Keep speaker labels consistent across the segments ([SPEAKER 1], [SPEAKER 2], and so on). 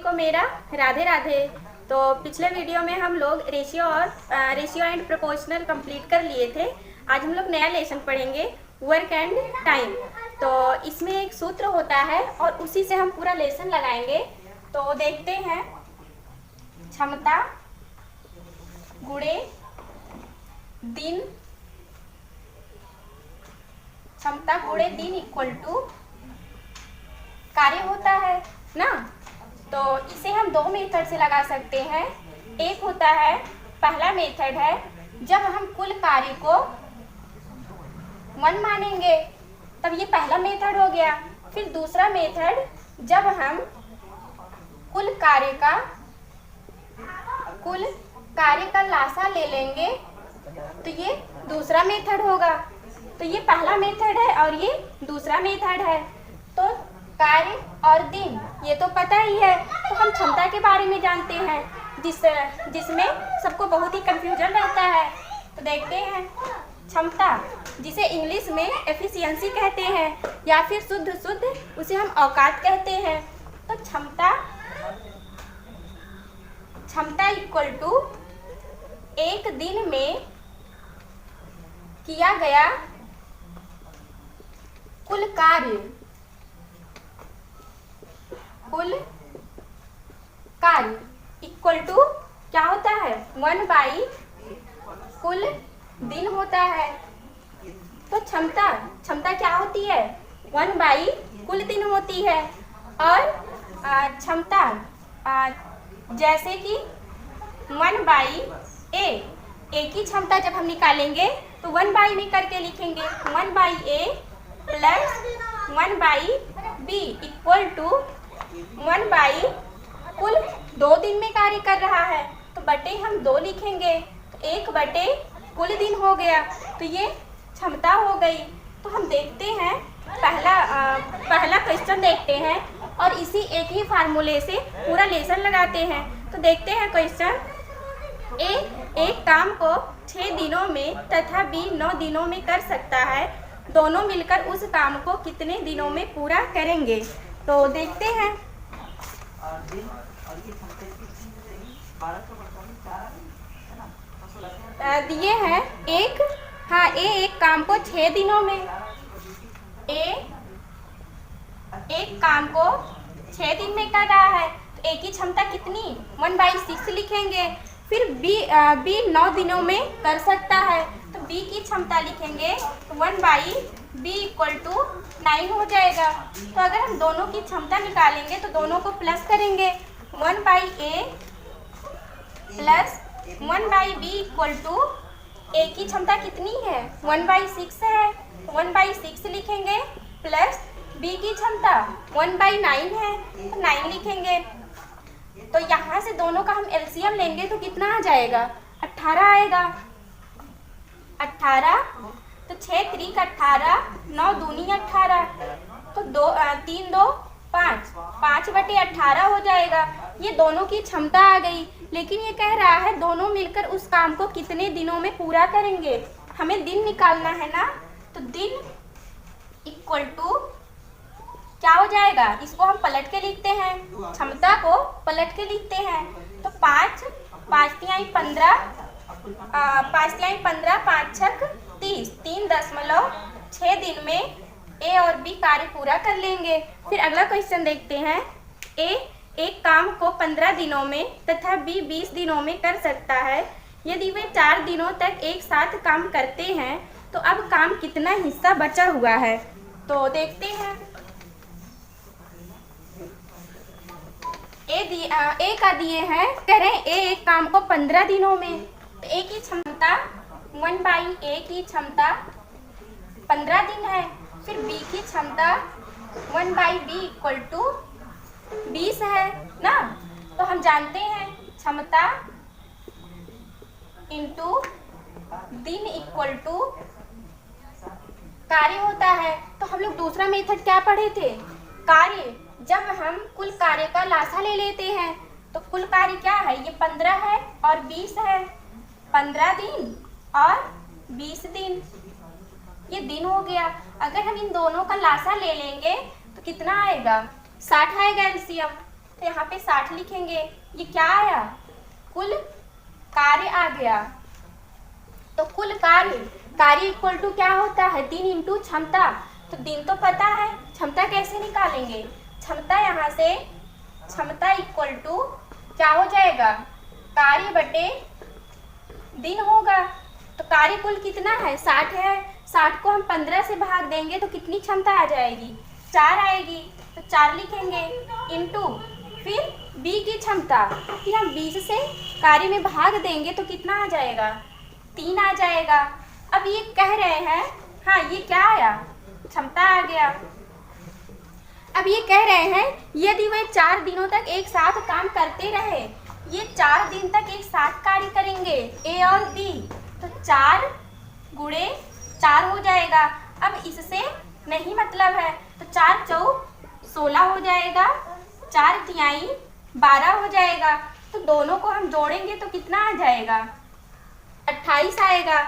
[SPEAKER 1] को मेरा राधे राधे। तो पिछले वीडियो में हम लोग रेशियो एंड प्रोपोर्शनल कंप्लीट कर लिए थे। आज हम लोग नया लेसन पढ़ेंगे, वर्क एंड टाइम। तो इसमें एक सूत्र होता है और उसी से हम पूरा लेसन लगाएंगे। तो देखते हैं, क्षमता गुणे दिन, क्षमता गुणे दिन इक्वल टू कार्य होता है ना। तो इसे हम दो मेथड से लगा सकते हैं। एक होता है, पहला मेथड है जब हम कुल कार्य को 1 मानेंगे, तब ये पहला मेथड हो गया। फिर दूसरा मेथड जब हम कुल कार्य का लासा ले लेंगे, तो ये दूसरा मेथड होगा। तो ये पहला मेथड है और ये दूसरा मेथड है। तो कार्य और दिन ये तो पता ही है। तो हम क्षमता के बारे में जानते हैं, जिसमें सबको बहुत ही कंफ्यूजन रहता है। तो देखते हैं, क्षमता जिसे इंग्लिश में एफिशिएंसी कहते हैं या फिर शुद्ध उसे हम औकात कहते हैं। तो क्षमता इक्वल टू एक दिन में किया गया कुल कार्य इक्वल टू क्या होता है, 1/, कुल दिन होता है। तो क्षमता क्या होती है, 1/, कुल दिन होती है। और क्षमता जैसे कि 1/a, ए की क्षमता जब हम निकालेंगे तो 1/, में करके लिखेंगे 1/a plus 1/b equal to 1/, कुल 2 दिन में कार्य कर रहा है तो बटे हम 2 लिखेंगे, तो 1/, कुल दिन हो गया। तो ये क्षमता हो गई। तो हम देखते हैं, पहला क्वेश्चन देखते हैं और इसी एक ही फार्मूले से पूरा लेसन लगाते हैं। तो देखते हैं क्वेश्चन, एक काम को 6 दिनों में तथा B 9 दिनों में कर सकता है। दोनों मिलकर उस काम को कितने दिनों में पूरा करेंगे। तो देखते हैं, दिए हैं एक काम को 6 दिनों में, एक काम को 6 दिन में कर रहा है। तो A की क्षमता कितनी, 1/6 लिखेंगे। फिर B 9 दिनों में कर सकता है, तो B की क्षमता लिखेंगे, तो 1/B इक्वल टू 9 हो जाएगा। तो अगर हम दोनों की क्षमता निकालेंगे तो दोनों को प्लस करेंगे, 1/A plus 1/B equal to A की क्षमता कितनी है, 1/6 है, 1/6 लिखेंगे प्लस B की क्षमता 1/9 है, तो 9 लिखेंगे। तो यहाँ से दोनों का हम एलसीएम लेंगे तो कितना आ जाएगा, 18 आएगा। 18, तो 6 त्रिक 18, 9 दूनी 18, तो 3 2 5, 5/18 हो जाएगा। ये दोनों की क्षमता आ गई। लेकिन ये कह रहा है दोनों मिलकर उस काम को कितने दिनों में पूरा करेंगे। हमें दिन निकालना है ना। तो दिन इक्वल टू क्या हो जाएगा, इसको हम पलट के लिखते हैं, क्षमता को पलट के लिखते हैं। तो 5 5 15, 5 15, 5 6 30, 3.6 दिन में A और B कार्य पूरा कर लेंगे। फिर अगला क्वेश्चन देखते हैं, A एक काम को 15 दिनों में तथा B 20 दिनों में कर सकता है। यदि वे 4 दिनों तक एक साथ काम करते हैं तो अब काम कितना हिस्सा बचा हुआ है। तो देखते हैं, ए का दिए हैं, कह रहे हैं A एक काम को 15 दिनों में, तो A की क्षमता 1/A की क्षमता 15 दिन है। फिर B की क्षमता 1/B इक्वल टू 20 है ना। तो हम जानते हैं क्षमता इंटू दिन इक्वल टू कार्य होता है। तो हम लोग दूसरा मेथड क्या पढ़े थे, कार्य जब हम कुल कार्य का लासा ले लेते हैं तो कुल कार्य क्या है, ये 15 है और 20 है, 15 दिन और 20 दिन, ये दिन हो गया। अगर हम इन दोनों का लासा ले लेंगे तो कितना आएगा, 60 आएगा एलसीएम। तो यहाँ पे 60 लिखेंगे। ये क्या आया? कुल कार्य आ गया। तो कुल कार्य इक्वल टू क्या होता है? दिन इंटू क्षमता। तो दिन तो पता है, क्षमता कैसे निकालेंगे? क्षमता यहाँ से क्षमता इक्वल टू क्या हो जाएगा? कार्य बटे दिन होगा। तो कार्य कुल कितना है? 60 है। 60 को हम 15 से भाग देंगे तो कितनी क्षमता आ जाएगी? 4 आएगी। तो 4 लिखेंगे इंटू फिर B की क्षमता, फिर हम 20 से कार्य में भाग देंगे तो कितना आ जाएगा? 3 आ जाएगा। अब ये कह रहे हैं, हाँ ये क्या आया? क्षमता आ गया। अब ये कह रहे हैं यदि वे 4 दिनों तक एक साथ काम करते रहे, ये 4 दिन तक एक साथ कार्य करेंगे A और B, तो 4 गुणे 4 हो जाएगा। अब इससे नहीं मतलब है, तो 4 चौक 16 हो जाएगा, 4 तिहाई 12 हो जाएगा। तो दोनों को हम जोड़ेंगे तो कितना आ जाएगा? 28 आएगा।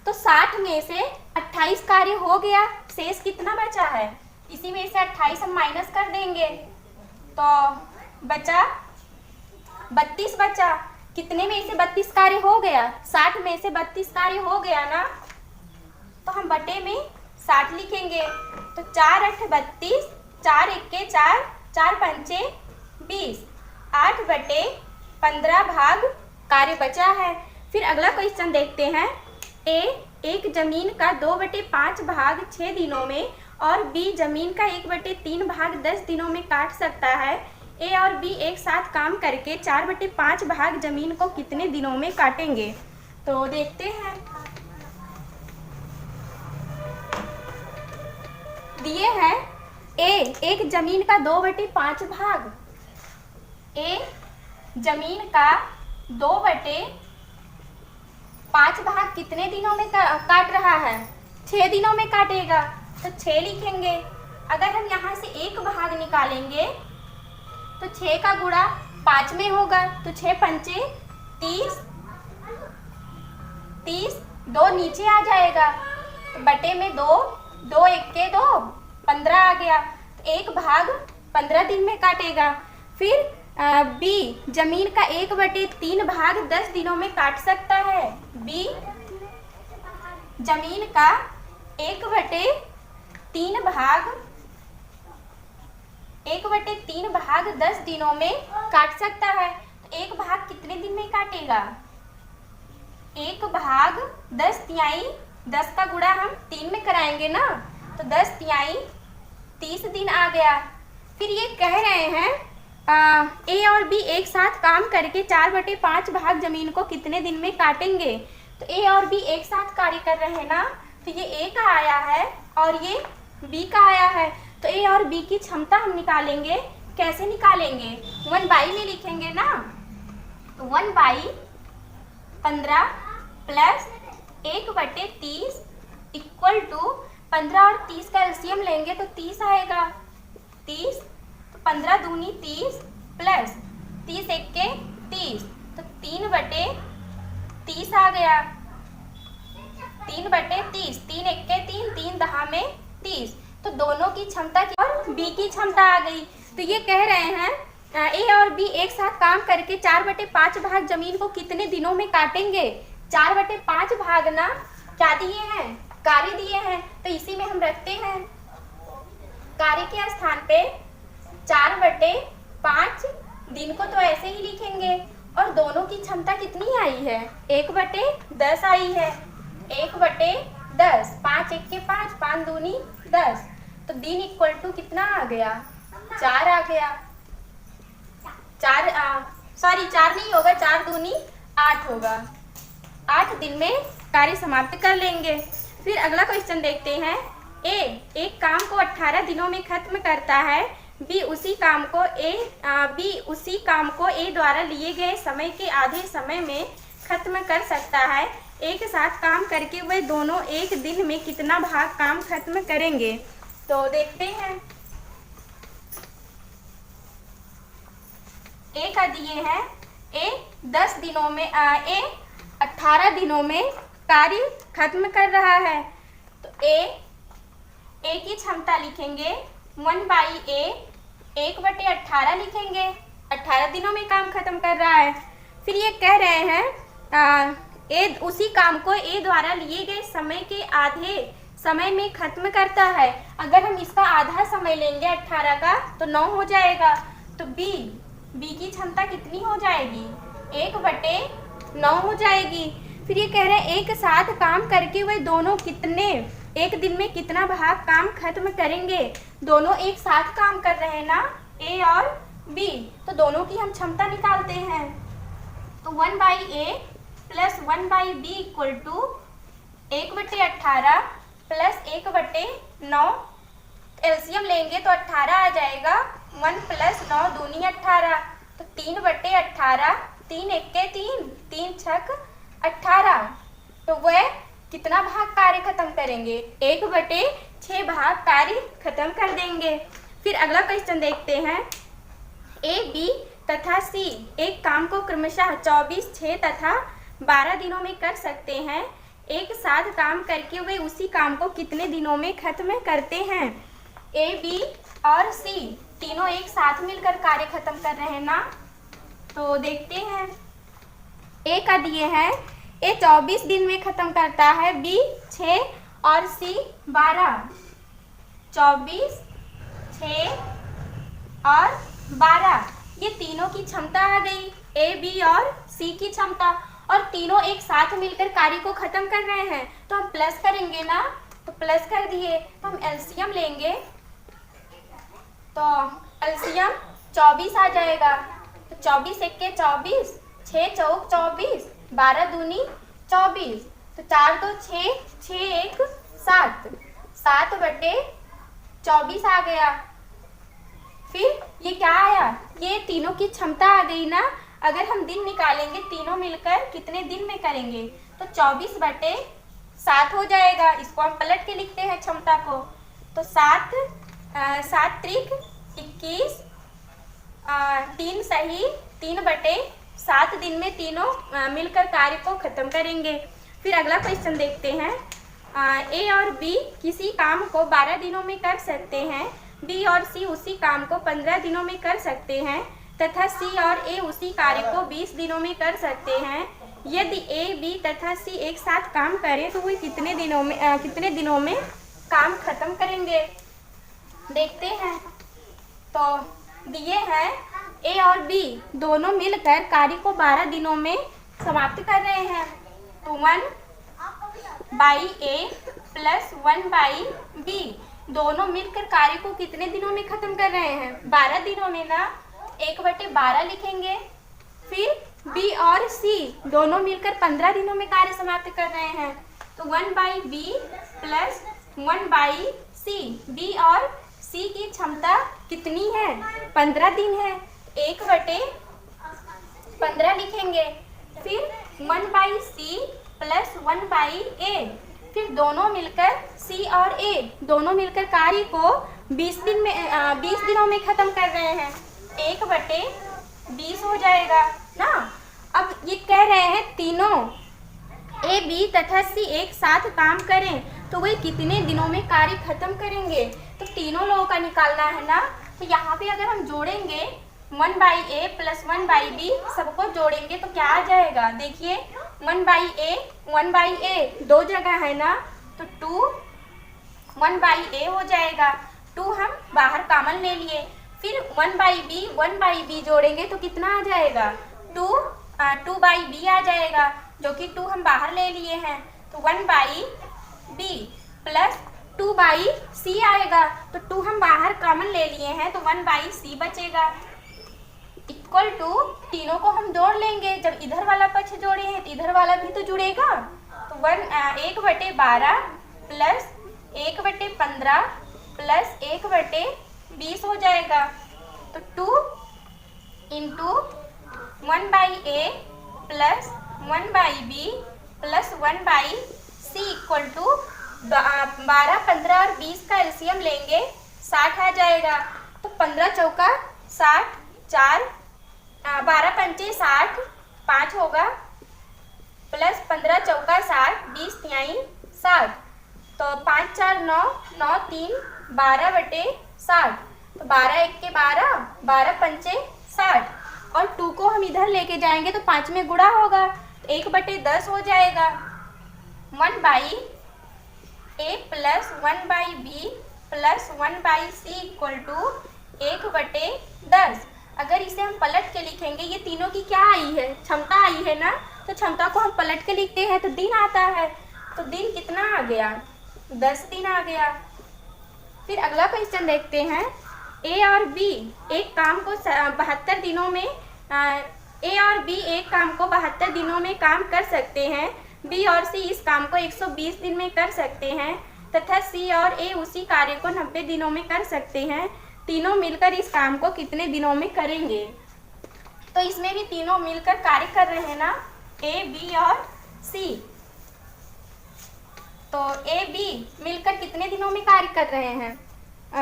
[SPEAKER 1] तो 60 में से 28 कार्य हो गया, शेष कितना बचा है? इसी में से 28 हम माइनस कर देंगे तो बचा 32 बचा। कितने में से 32 कार्य हो गया? 60 में से 32 कार्य हो गया ना, तो हम बटे में 60 लिखेंगे। तो 4 8 32, 4 1 4, 4 5 20, 8 बटे 15 भाग कार्य बचा है। फिर अगला क्वेश्चन देखते हैं। A एक जमीन का 2/5 भाग 6 दिनों में और B जमीन का 1/3 भाग 10 दिनों में काट सकता है। A और B एक साथ काम करके 4/5 भाग जमीन को कितने दिनों में काटेंगे? तो देखते हैं। दिए हैं A एक जमीन का 2/5 भाग, A जमीन का 2/5 भाग कितने दिनों में काट रहा है? 6 दिनों में काटेगा। तो 6 लिखेंगे। अगर हम यहाँ से एक भाग निकालेंगे तो 6 का गुणा 5 में होगा, तो 6 पंचे 30, 30 2 नीचे आ जाएगा, तो बटे में 2, 2 1 2 15 आ गया। तो एक भाग 15 दिन में काटेगा। फिर B जमीन का 1/3 भाग 10 दिनों में काट सकता है। B जमीन का 1/3 भाग 10 दिनों में काट सकता है। तो एक भाग कितने दिन में काटेगा? एक भाग 10 तिहाई 10 का गुणा हम 3 में कराएंगे ना, तो 10 तिहाई 30 दिन आ गया। फिर ये कह रहे हैं A और B एक साथ काम करके 4/5 भाग जमीन को कितने दिन में काटेंगे? तो A और B एक साथ कार्य कर रहे हैं ना, तो ये A का आया है और ये B का आया है। तो A और B की क्षमता हम निकालेंगे। कैसे निकालेंगे? 1/, में लिखेंगे ना, तो 1/15 प्लस 1/30 इक्वल टू 15 और 30 का एलसीएम लेंगे तो 30 आएगा। 30, तो 15 दूनी 30 प्लस 30 1 30, तो 3/30 आ गया। 3/30, 3 1 3, 3 दहा में 30। तो दोनों की क्षमता की और B की क्षमता आ गई। तो ये कह रहे हैं A और B एक साथ काम करके 4/5 भाग जमीन को कितने दिनों में काटेंगे? 4/5 भाग ना क्या दिए हैं? कार्य दिए हैं, तो इसी में हम रखते हैं। कार्य के स्थान पे 4/5 दिन को तो ऐसे ही लिखेंगे। और दोनों की क्षमता कितनी आई है? 1/10 आई है। 1/10, 5 1 5, 5 दूनी 10। तो दिन इक्वल टू कितना आ गया? 4 आ गया। 4 नहीं होगा, 4 दूनी 8 होगा। 8 दिन में कार्य समाप्त कर लेंगे। फिर अगला क्वेश्चन देखते हैं। A एक काम को 18 दिनों में खत्म करता है। B उसी काम को A द्वारा लिए गए समय के आधे समय में खत्म कर सकता है। एक साथ काम करके वे दोनों एक दिन में कितना भाग काम खत्म करेंगे? तो देखते हैं। A का दिए हैं A 10 दिनों में A 18 दिनों में कार्य खत्म कर रहा है। तो A की क्षमता लिखेंगे 1/A 1/18 लिखेंगे। 18 दिनों में काम खत्म कर रहा है। फिर ये कह रहे हैं ए उसी काम को ए द्वारा लिए गए समय के आधे समय में खत्म करता है। अगर हम इसका आधा समय लेंगे 18 का तो 9 हो जाएगा। तो बी की क्षमता कितनी हो जाएगी? 1/9 हो जाएगी। फिर ये कह रहे हैं एक साथ काम करके वे दोनों कितने एक दिन में कितना भाग काम खत्म करेंगे? दोनों एक साथ काम कर रहे हैं ना, ए और बी, तो दोनों की हम क्षमता निकालते हैं। तो 1/a plus 1/b equal to 1/18 plus 1/9। LCM लेंगे तो 18 आ जाएगा। 1 + 9 दूनी 18, तो 3/18, 3 × 3, 3 × 6 18। तो वह कितना भाग कार्य खत्म करेंगे? 1/6 भाग कार्य खत्म कर देंगे। फिर अगला क्वेश्चन देखते हैं। ए, बी तथा सी एक काम को क्रमशः 24, 6 तथा 12 दिनों में कर सकते हैं। एक साथ काम करके वे उसी काम को कितने दिनों में खत्म करते हैं? ए, बी और सी तीनों एक साथ मिलकर कार्य खत्म कर रहे हैं ना, तो देखते हैं। ए का दिए हैं, ए 24 दिन में खत्म करता है, बी 6 और सी 12। 24, 6 और 12 ये तीनों की क्षमता आ गई, ए, बी और सी की क्षमता, और तीनों एक साथ मिलकर कार्य को खत्म कर रहे हैं। तो हम प्लस करेंगे ना, तो प्लस कर दिए। तो हम एलसीएम लेंगे, तो एलसीएम 24 आ जाएगा। तो 24 × 1 = 24, 6 × 4 = 24, 12 दूनी 24, तो 4 2 6, 6 1 7, 7/24 आ गया। फिर ये क्या आया? ये तीनों की क्षमता आ गई ना। अगर हम दिन निकालेंगे तीनों मिलकर कितने दिन में करेंगे, तो 24/7 हो जाएगा। इसको हम पलट के लिखते हैं क्षमता को, तो 7 3 21, 3 सही 3/7 दिन में तीनों मिलकर कार्य को खत्म करेंगे। फिर अगला क्वेश्चन देखते हैं। ए और बी किसी काम को 12 दिनों में कर सकते हैं, बी और सी उसी काम को 15 दिनों में कर सकते हैं तथा सी और ए उसी कार्य को 20 दिनों में कर सकते हैं। यदि ए, बी तथा सी एक साथ काम करें तो वे कितने दिनों में काम खत्म करेंगे? देखते हैं। तो दिए हैं ए और बी दोनों मिलकर कार्य को 12 दिनों में समाप्त कर रहे हैं। तो 1/a प्लस 1/b दोनों मिलकर कार्य को कितने दिनों में खत्म कर रहे हैं? 12 दिनों में ना, 1/12 लिखेंगे। फिर बी और सी दोनों मिलकर 15 दिनों में कार्य समाप्त कर रहे हैं। तो 1/b प्लस 1/c, बी और सी की क्षमता कितनी है? 15 दिन है, 1/15 लिखेंगे। फिर 1/c प्लस 1/a, फिर दोनों मिलकर सी और ए दोनों मिलकर कार्य को 20 दिनों में खत्म कर रहे हैं। 1/20 हो जाएगा ना। अब ये कह रहे हैं तीनों ए, बी तथा सी एक साथ काम करें तो वे कितने दिनों में कार्य खत्म करेंगे? तो तीनों लोगों का निकालना है ना। तो यहाँ पे अगर हम जोड़ेंगे 1/a प्लस 1/b सबको जोड़ेंगे तो क्या आ जाएगा? देखिए 1/a 2 जगह है ना, तो 2 1/a हो जाएगा। 2 हम बाहर कॉमन ले लिए। फिर 1/b जोड़ेंगे तो कितना आ जाएगा? 2/b आ जाएगा, जो कि 2 हम बाहर ले लिए हैं। तो 1/b प्लस 2/c आएगा, तो 2 हम बाहर कॉमन ले लिए हैं तो 1/c बचेगा। इक्वल टू तीनों को हम जोड़ लेंगे। जब इधर वाला पक्ष जोड़े हैं तो इधर वाला भी तो जुड़ेगा। तो 1/12 प्लस 1/15 प्लस 1/20 हो जाएगा। तो 2 × 1/a plus 1/b plus 1/c equal to 12, 15 और 20 का एलसीएम लेंगे 60 आ जाएगा। तो 15 चौका 60, 4 12 पंचे 60, 5 होगा, प्लस 15 चौका 60, 20 तिहाई 60, तो 5 4 9, 9 3 12/60, तो 12 1 के 12, 12 पंचे 60, और 2 को हम इधर लेके जाएंगे तो 5 में गुणा होगा, 1/10 हो जाएगा। 1/a plus 1/b plus 1/c equal to 1/10। अगर इसे हम पलट के लिखेंगे, ये तीनों की क्या आई है, क्षमता आई है ना, तो क्षमता को हम पलट के लिखते हैं तो दिन आता है। तो दिन कितना आ गया, 10 दिन आ गया। फिर अगला क्वेश्चन देखते हैं। ए और बी एक काम को 72 दिनों में ए और बी एक काम को 72 दिनों में काम कर सकते हैं। बी और सी इस काम को 120 दिन में कर सकते हैं तथा सी और ए उसी कार्य को 90 दिनों में कर सकते हैं। तीनों मिलकर इस काम को कितने दिनों में करेंगे? तो इसमें भी तीनों मिलकर कार्य कर रहे हैं ना, ए बी और सी। तो ए बी मिलकर कितने दिनों में कार्य कर रहे हैं?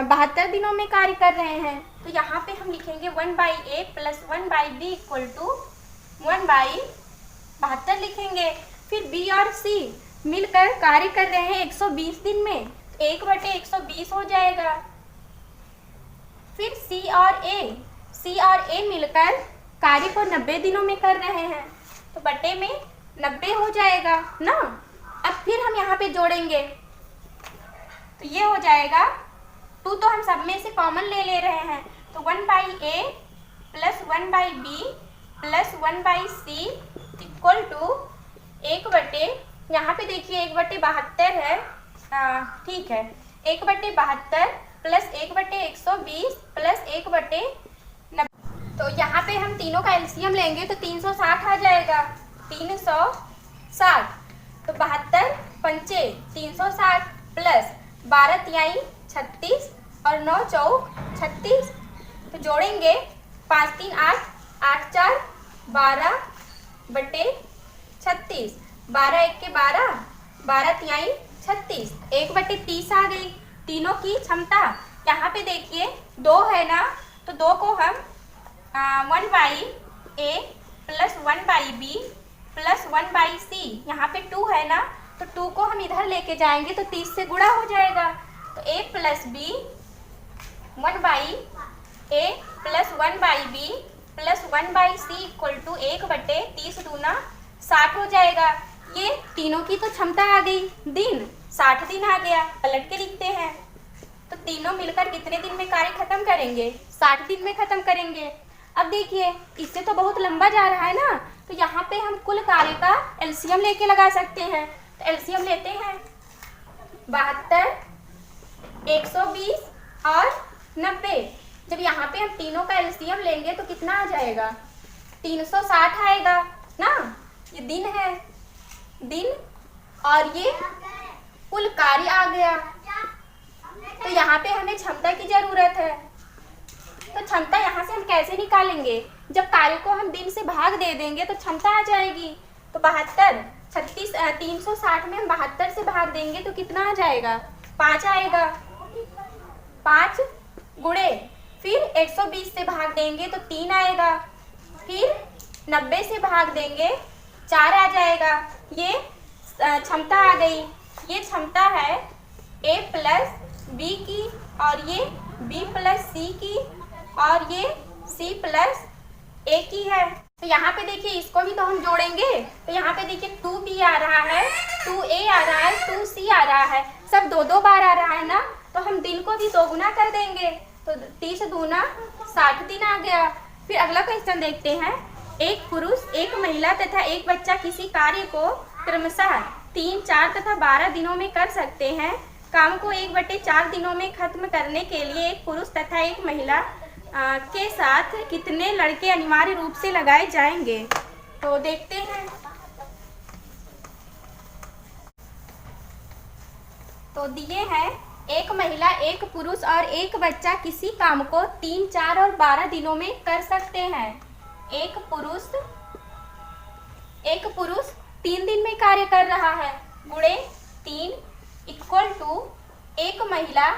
[SPEAKER 1] 72 दिनों में कार्य कर रहे हैं। तो यहाँ पे हम लिखेंगे 1/a plus 1/b equal to 1/72 लिखेंगे। फिर बी और सी मिलकर कार्य कर रहे हैं 120 दिन में, 1/120 हो जाएगा। फिर सी और ए मिलकर कार्य को 90 दिनों में कर रहे हैं, तो बटे में 90 हो जाएगा ना। अब फिर हम यहाँ पे जोड़ेंगे तो ये हो जाएगा 2, तो हम सब में से कॉमन ले रहे हैं, तो 1/a plus 1/b plus 1/c equal to 1/, यहाँ पे देखिए 1/72 है, ठीक है, 1/72 प्लस 1/120 प्लस 1/90। तो यहाँ पे हम तीनों का एलसीएम लेंगे तो 360 आ जाएगा, 360। तो 72 पंचे 360 प्लस 12 तिहाई 36 और 9 चौक 36। तो जोड़ेंगे 5 3 8, 8 4 12 बटे 36, 12 1 के 12, 12 तिहाई 36, 1/30 आ गई। तीनों की क्षमता यहाँ पे देखिए 2 है ना, तो 2 को हम 1/a plus 1/b plus 1/c, यहाँ पे 2 है ना, तो 2 को हम इधर लेके जाएंगे तो 30 से गुणा हो जाएगा। तो a plus b 1/a plus 1/b plus 1/c equal to 1/30 दूना 60 हो जाएगा। ये तीनों की तो क्षमता आ गई, दिन 60 दिन आ गया। पलट के लिखते हैं तो तीनों मिलकर कितने दिन में कार्य खत्म करेंगे? 60 दिन में खत्म करेंगे। अब देखिए इससे तो बहुत लंबा जा रहा है ना, तो यहाँ पे हम कुल कार्य का एलसीएम लेके लगा सकते हैं। तो एलसीएम लेते हैं 72, 120 और 90। जब यहाँ पे हम तीनों का एलसीएम लेंगे तो कितना आ जाएगा? 360 आएगा ना। ये दिन है, दिन, और ये कुल कार्य आ गया। तो यहाँ पे हमें क्षमता की जरूरत है, तो क्षमता यहाँ से हम कैसे निकालेंगे? जब कार्य को हम दिन से भाग दे देंगे तो क्षमता आ जाएगी। तो 72 36 360 में हम 72 से भाग देंगे तो कितना आ जाएगा? 5 आएगा, 5 गुणे, फिर 120 से भाग देंगे तो 3 आएगा, फिर 90 से भाग देंगे 4 आ जाएगा। ये क्षमता आ गई। ये क्षमता है a प्लस b की, और ये b प्लस c की, और ये c प्लस a की है। तो यहाँ पे देखिए इसको भी तो हम जोड़ेंगे, तो यहाँ पे देखिए 2b आ रहा है, 2a आ रहा है, 2c आ रहा है, सब 2 बार आ रहा है ना, तो हम दिन को भी 2 गुना कर देंगे, तो 30 दूना 60 दिन आ गया। फिर अगला क्वेश्चन देखते हैं। एक पुरुष, एक महिला तथा एक बच्चा किसी कार्य को क्रमशः 3, 4 तथा 12 दिनों में कर सकते हैं। काम को 1/4 दिनों में खत्म करने के लिए एक पुरुष तथा एक महिला के साथ कितने लड़के अनिवार्य रूप से लगाए जाएंगे? तो देखते हैं। तो दिए हैं एक महिला, एक पुरुष और एक बच्चा किसी काम को 3, 4 और 12 दिनों में कर सकते हैं। एक पुरुष 3 दिन में कार्य कर रहा है, गुणे 3 इक्वल टू एक महिला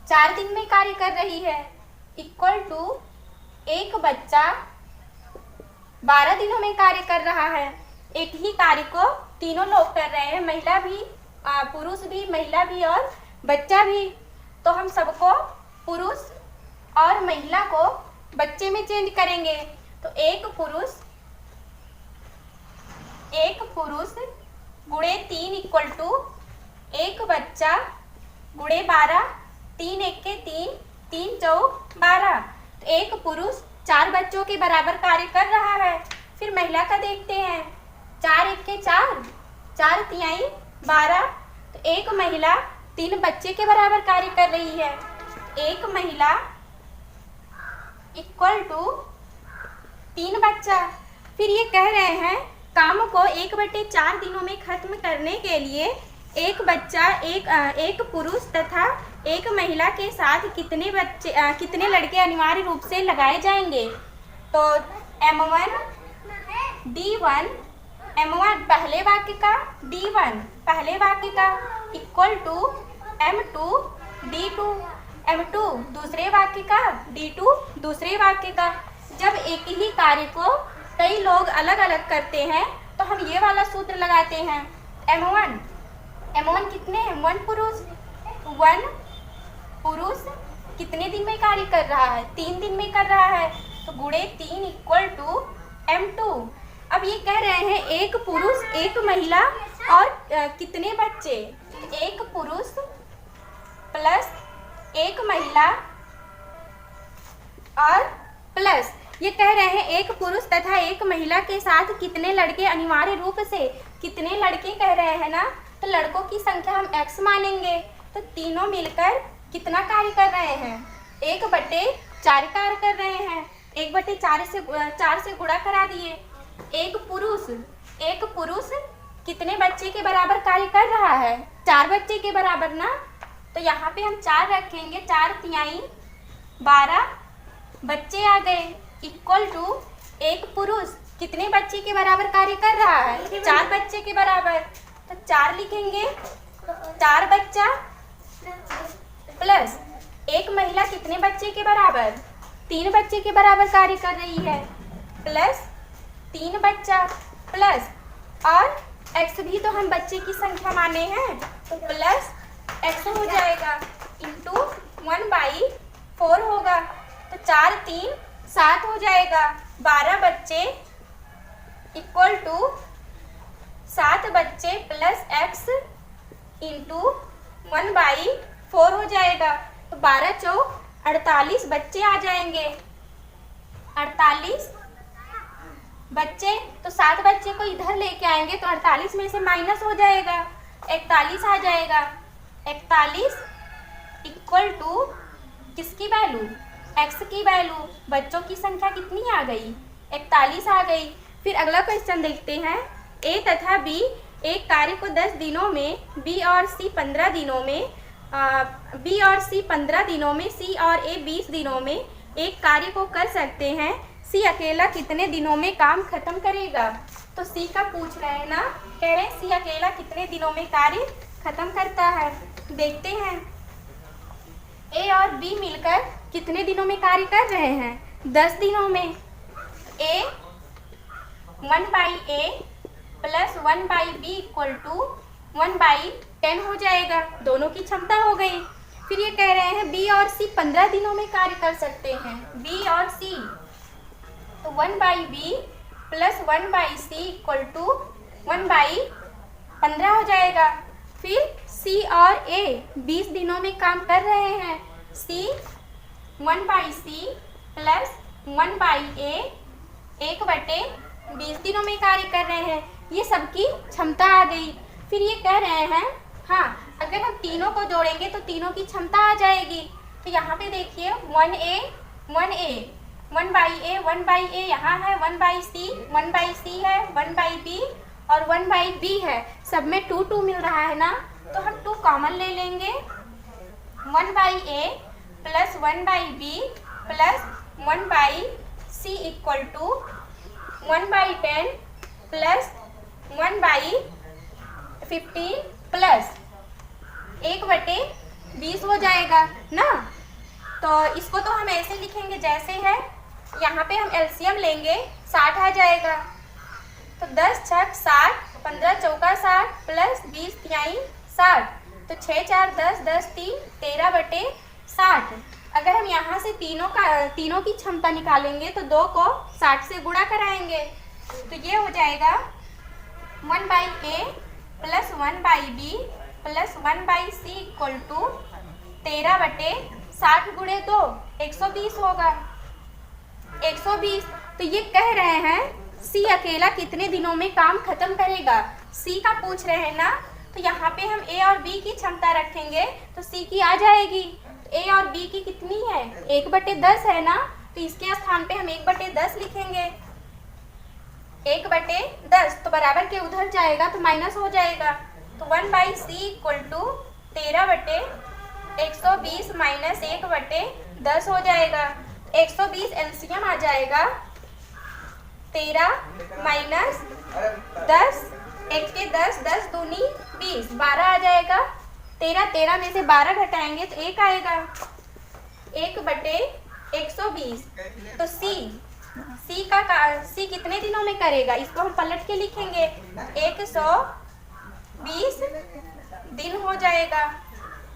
[SPEAKER 1] 4 दिन में कार्य कर रही है, इक्वल टू एक बच्चा 12 दिनों में कार्य कर रहा है। एक ही कार्य को तीनों लोग कर रहे हैं, महिला भी, पुरुष भी, महिला भी और बच्चा भी। तो हम सबको, पुरुष और महिला को बच्चे में चेंज करेंगे। तो एक पुरुष गुणे 3 इक्वल टू एक बच्चा गुणे 12, 3 एक के 3, 3 चौक 12। तो एक पुरुष 4 बच्चों के बराबर कार्य कर रहा है। फिर महिला का देखते हैं, 4 एक के 4, 4 तिहाई 12। तो एक महिला 3 बच्चे के बराबर कार्य कर रही है। एक महिला इक्वल टू 3 बच्चा। फिर ये कह रहे हैं काम को 1/4 दिनों में खत्म करने के लिए एक बच्चा एक पुरुष तथा एक महिला के साथ कितने लड़के अनिवार्य रूप से लगाए जाएंगे। तो M1 D1 M1 पहले वाक्य का, D1 पहले वाक्य का equal to M2 D2, M2 दूसरे वाक्य का, D2 दूसरे वाक्य का। जब एक ही कार्य को कई लोग अलग अलग करते हैं तो हम ये वाला सूत्र लगाते हैं। M1 कितने हैं? 1 पुरुष कितने दिन में कार्य कर रहा है? 3 दिन में कर रहा है। तो गुणे 3 इक्वल टू M2। अब ये कह रहे हैं एक पुरुष एक महिला और कितने बच्चे? एक पुरुष प्लस एक महिला और प्लस ये कह रहे हैं एक पुरुष तथा एक महिला के साथ कितने लड़के अनिवार्य रूप से, कितने लड़के कह रहे हैं ना, तो लड़कों की संख्या हम x मानेंगे। तो तीनों मिलकर कितना कार्य कर रहे हैं? 1/4 कार्य कर रहे हैं। 1/4 से गुणा करा दिए। एक पुरुष कितने बच्चे के बराबर कार्य कर रहा है? 4 बच्चे के बराबर ना। तो यहाँ पे हम 4 रखेंगे, 4 तिहाई 12 बच्चे आ गए इक्वल टू एक पुरुष कितने बच्चे के बराबर कार्य कर रहा है? 4 बच्चे के बराबर। तो 4 लिखेंगे, 4 बच्चा प्लस एक महिला कितने बच्चे के बराबर? 3 बच्चे के बराबर कार्य कर रही है, प्लस 3 बच्चा प्लस और x भी तो हम बच्चे की संख्या माने हैं, तो प्लस x हो जाएगा इंटू 1/4 होगा। तो 4 3 7 हो जाएगा। 12 बच्चे इक्वल टू 7 बच्चे प्लस x इंटू 1/4 हो जाएगा। तो 12 चौक 48 बच्चे आ जाएंगे। 48 बच्चे, तो 7 बच्चे को इधर लेके आएंगे तो 48 में से माइनस हो जाएगा, 41 आ जाएगा। 41 इक्वल टू किसकी वैल्यू? x की वैल्यू। बच्चों की संख्या कितनी आ गई? 41 आ गई। फिर अगला क्वेश्चन देखते हैं। A तथा B एक कार्य को 10 दिनों में, B और C 15 दिनों में, B और C 15 दिनों में, C और A 20 दिनों में एक कार्य को कर सकते हैं। C अकेला कितने दिनों में काम खत्म करेगा? तो C का पूछ रहे हैं ना, कह रहे हैं C अकेला कितने दिनों में कार्य खत्म करता है। देखते हैं A और B मिलकर कितने दिनों में कार्य कर रहे हैं? 10 दिनों में। A 1/A plus 1/B equal to 1/10 हो जाएगा। दोनों की क्षमता हो गई। फिर ये कह रहे हैं B और C 15 दिनों में कार्य कर सकते हैं। B और C, तो 1/B plus 1/C equal to 1/15 हो जाएगा। फिर C और A 20 दिनों में काम कर रहे हैं। C 1/C प्लस 1/A 1/20 दिनों में कार्य कर रहे हैं। ये सबकी क्षमता आ गई। फिर ये कह रहे हैं हाँ, अगर हम तीनों को जोड़ेंगे तो तीनों की क्षमता आ जाएगी। तो यहाँ पे देखिए 1/A 1/A यहाँ है, 1/C है, 1/B और 1/B है। सब में 2 मिल रहा है ना, तो हम 2 कॉमन ले लेंगे। 1/A plus 1/B plus 1/C equal to 1/10 plus 1/15 plus 1/20 हो जाएगा ना। तो इसको तो हम ऐसे लिखेंगे जैसे है। यहाँ पे हम एलसीएम लेंगे, 60 आ जाएगा। तो 10 छक 60, 15 चौका 60 प्लस 20 तिहाई 60, तो 6 4 10, 10 3 13/60। अगर हम यहाँ से तीनों की क्षमता निकालेंगे तो 2 को 60 से गुणा कराएंगे, तो ये हो जाएगा 1/a plus 1/b plus 1/c equal to 13/60 गुणे 2 120 होगा। 120। तो ये कह रहे हैं सी अकेला कितने दिनों में काम खत्म करेगा, सी का पूछ रहे हैं ना। तो यहाँ पे हम ए और बी की क्षमता रखेंगे तो सी की आ जाएगी। ए और बी की कितनी है, 1/10 है ना, तो इसके स्थान पे हम 1/10 लिखेंगे। 1/10 तो बराबर के उधर जाएगा तो माइनस हो जाएगा, तो 1/c इक्वल टू 13/120 माइनस 1/10 हो जाएगा। 120 एलसीएम आ जाएगा 13 माइनस 10, 1 के 10, 10 दूनी 20, 12 आ जाएगा। 13 में से 12 घटाएंगे तो 1 आएगा। 1/120। तो सी कितने दिनों में करेगा, इसको हम पलट के लिखेंगे। 120 दिन हो जाएगा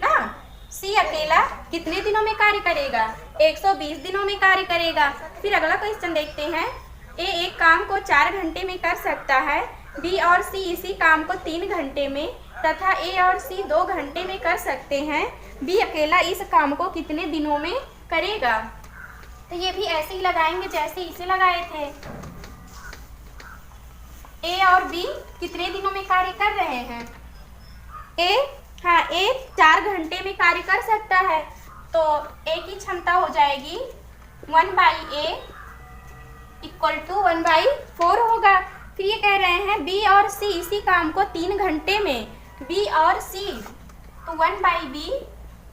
[SPEAKER 1] ना। सी अकेला कितने दिनों में कार्य करेगा, 120 दिनों में कार्य करेगा। फिर अगला क्वेश्चन देखते हैं। ए एक काम को 4 घंटे में कर सकता है, बी और सी इसी काम को 3 घंटे में तथा ए और सी 2 घंटे में कर सकते हैं। बी अकेला इस काम को कितने दिनों में करेगा। तो ये भी ऐसे ही लगाएंगे जैसे इसे लगाए थे। ए और बी कितने दिनों में कार्य कर रहे हैं। ए 4 घंटे में कार्य कर सकता है, तो ए की क्षमता हो जाएगी 1/a इक्वल टू 1/4 होगा। फिर ये कह रहे हैं बी और सी इसी काम को 3 घंटे में, बी और सी, तो 1/b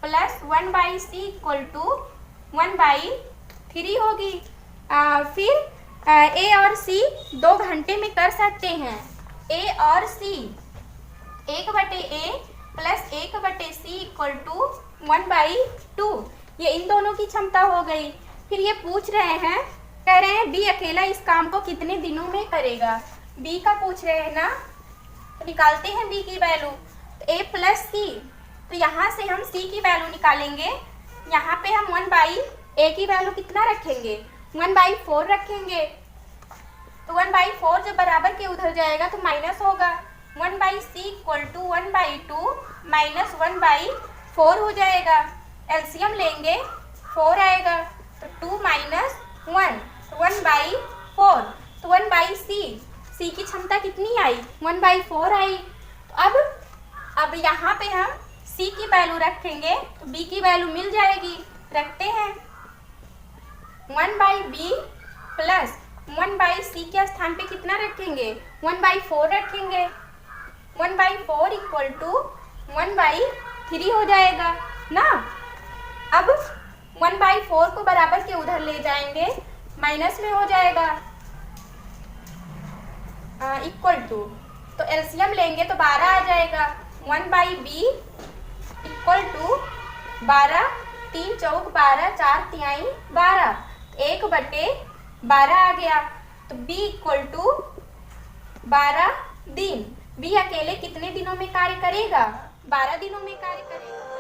[SPEAKER 1] plus 1/c equal to 1/3 होगी। फिर ए और सी 2 घंटे में कर सकते हैं। ए और सी 1/a plus 1/c equal to 1/2, ये इन दोनों की क्षमता हो गई। फिर ये पूछ रहे हैं, कह रहे हैं बी अकेला इस काम को कितने दिनों में करेगा। बी का पूछ रहे हैं ना, तो निकालते हैं बी की वैल्यू। तो ए प्लस सी, तो यहाँ से हम सी की वैल्यू निकालेंगे। यहाँ पे हम 1/a की वैल्यू कितना रखेंगे, 1/4 रखेंगे। तो 1/4 जब बराबर के उधर जाएगा तो माइनस होगा। 1/c इक्वल टू 1/2 माइनस 1/4 हो जाएगा। एलसीएम लेंगे 4 आएगा, तो 2 माइनस 1, 1/4। तो 1/c, सी की क्षमता कितनी आई, 1/4 आई। तो अब यहाँ पे हम सी की वैल्यू रखेंगे तो बी की वैल्यू मिल जाएगी। रखते हैं 1/b प्लस 1/c के स्थान पे कितना रखेंगे, 1/4 रखेंगे। 1/4 इक्वल टू 1/3 हो जाएगा ना। अब 1/4 को बराबर के उधर ले जाएंगे, माइनस में हो जाएगा इक्वल टू, तो एलसीएम लेंगे तो 12 आ जाएगा। 1/b इक्वल टू 12, 3 चौक 12, 4 तिहाई 12, 1/12 आ गया। तो b इक्वल टू 12 दिन। बी अकेले कितने दिनों में कार्य करेगा, 12 दिनों में कार्य करेगा।